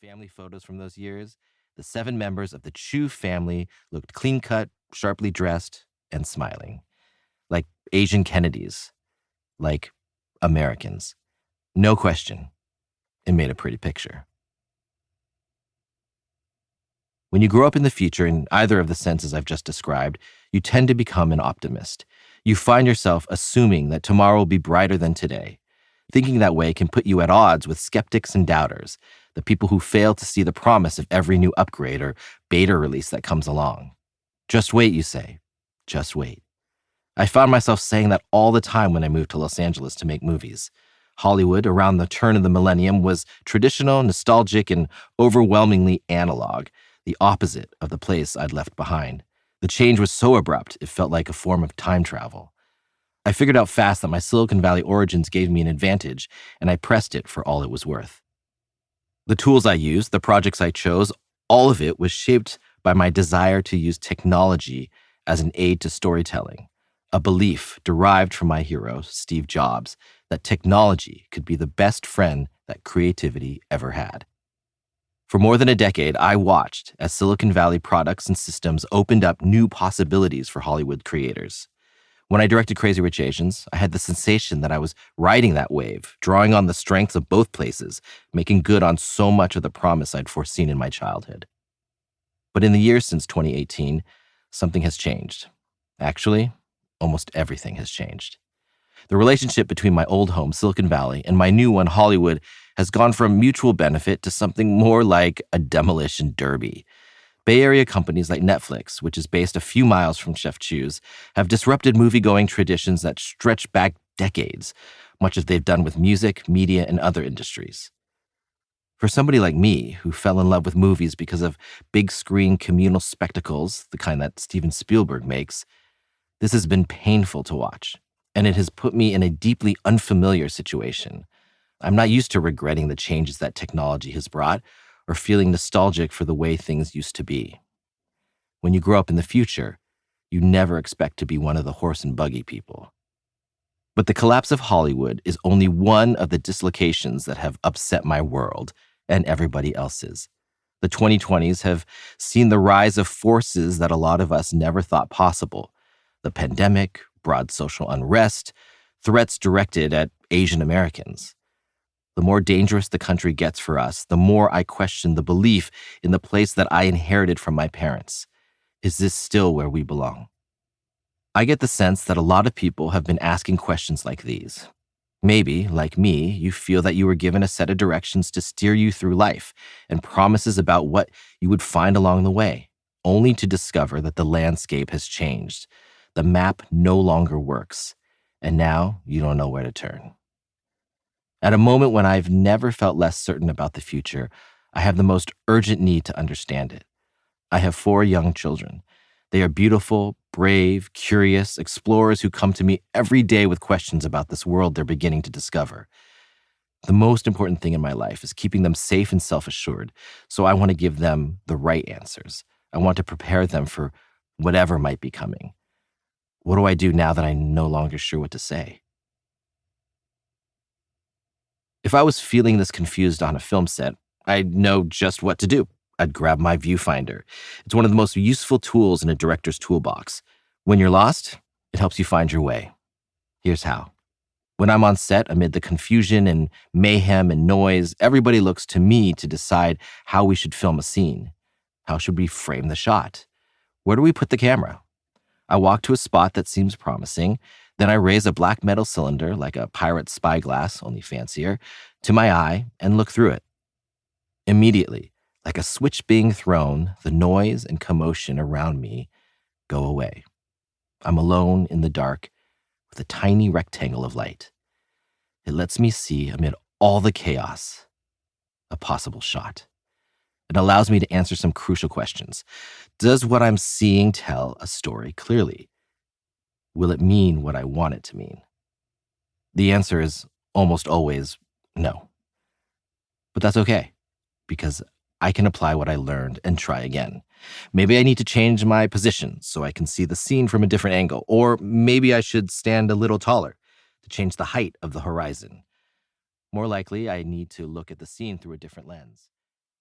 family photos from those years, the 7 members of the Chu family looked clean-cut, sharply dressed, and smiling. Like Asian Kennedys. Like Americans. No question. It made a pretty picture. When you grow up in the future in either of the senses I've just described, you tend to become an optimist. You find yourself assuming that tomorrow will be brighter than today. Thinking that way can put you at odds with skeptics and doubters, the people who fail to see the promise of every new upgrade or beta release that comes along. Just wait, you say. Just wait. I found myself saying that all the time when I moved to Los Angeles to make movies. Hollywood, around the turn of the millennium, was traditional, nostalgic, and overwhelmingly analog, the opposite of the place I'd left behind. The change was so abrupt, it felt like a form of time travel. I figured out fast that my Silicon Valley origins gave me an advantage, and I pressed it for all it was worth. The tools I used, the projects I chose, all of it was shaped by my desire to use technology as an aid to storytelling, a belief derived from my hero, Steve Jobs, that technology could be the best friend that creativity ever had. For more than a decade, I watched as Silicon Valley products and systems opened up new possibilities for Hollywood creators. When I directed Crazy Rich Asians, I had the sensation that I was riding that wave, drawing on the strengths of both places, making good on so much of the promise I'd foreseen in my childhood. But in the years since 2018, something has changed. Actually, almost everything has changed. The relationship between my old home, Silicon Valley, and my new one, Hollywood, has gone from mutual benefit to something more like a demolition derby. Bay Area companies like Netflix, which is based a few miles from Chef Chu's, have disrupted movie-going traditions that stretch back decades, much as they've done with music, media, and other industries. For somebody like me, who fell in love with movies because of big-screen communal spectacles, the kind that Steven Spielberg makes, this has been painful to watch, and it has put me in a deeply unfamiliar situation. I'm not used to regretting the changes that technology has brought, or feeling nostalgic for the way things used to be. When you grow up in the future, you never expect to be one of the horse and buggy people. But the collapse of Hollywood is only one of the dislocations that have upset my world and everybody else's. The 2020s have seen the rise of forces that a lot of us never thought possible. The pandemic, broad social unrest, threats directed at Asian Americans. The more dangerous the country gets for us, the more I question the belief in the place that I inherited from my parents. Is this still where we belong? I get the sense that a lot of people have been asking questions like these. Maybe, like me, you feel that you were given a set of directions to steer you through life and promises about what you would find along the way, only to discover that the landscape has changed. The map no longer works, and now you don't know where to turn. At a moment when I've never felt less certain about the future, I have the most urgent need to understand it. I have 4 young children. They are beautiful, brave, curious explorers who come to me every day with questions about this world they're beginning to discover. The most important thing in my life is keeping them safe and self-assured, so I want to give them the right answers. I want to prepare them for whatever might be coming. What do I do now that I'm no longer sure what to say? If I was feeling this confused on a film set, I'd know just what to do. I'd grab my Viewfinder. It's one of the most useful tools in a director's toolbox. When you're lost, it helps you find your way. Here's how. When I'm on set, amid the confusion and mayhem and noise, everybody looks to me to decide how we should film a scene. How should we frame the shot? Where do we put the camera? I walk to a spot that seems promising. Then I raise a black metal cylinder, like a pirate's spyglass, only fancier, to my eye and look through it. Immediately, like a switch being thrown, the noise and commotion around me go away. I'm alone in the dark with a tiny rectangle of light. It lets me see, amid all the chaos, a possible shot. It allows me to answer some crucial questions. Does what I'm seeing tell a story clearly? Will it mean what I want it to mean? The answer is almost always no. But that's okay, because I can apply what I learned and try again. Maybe I need to change my position so I can see the scene from a different angle, or maybe I should stand a little taller to change the height of the horizon. More likely, I need to look at the scene through a different lens.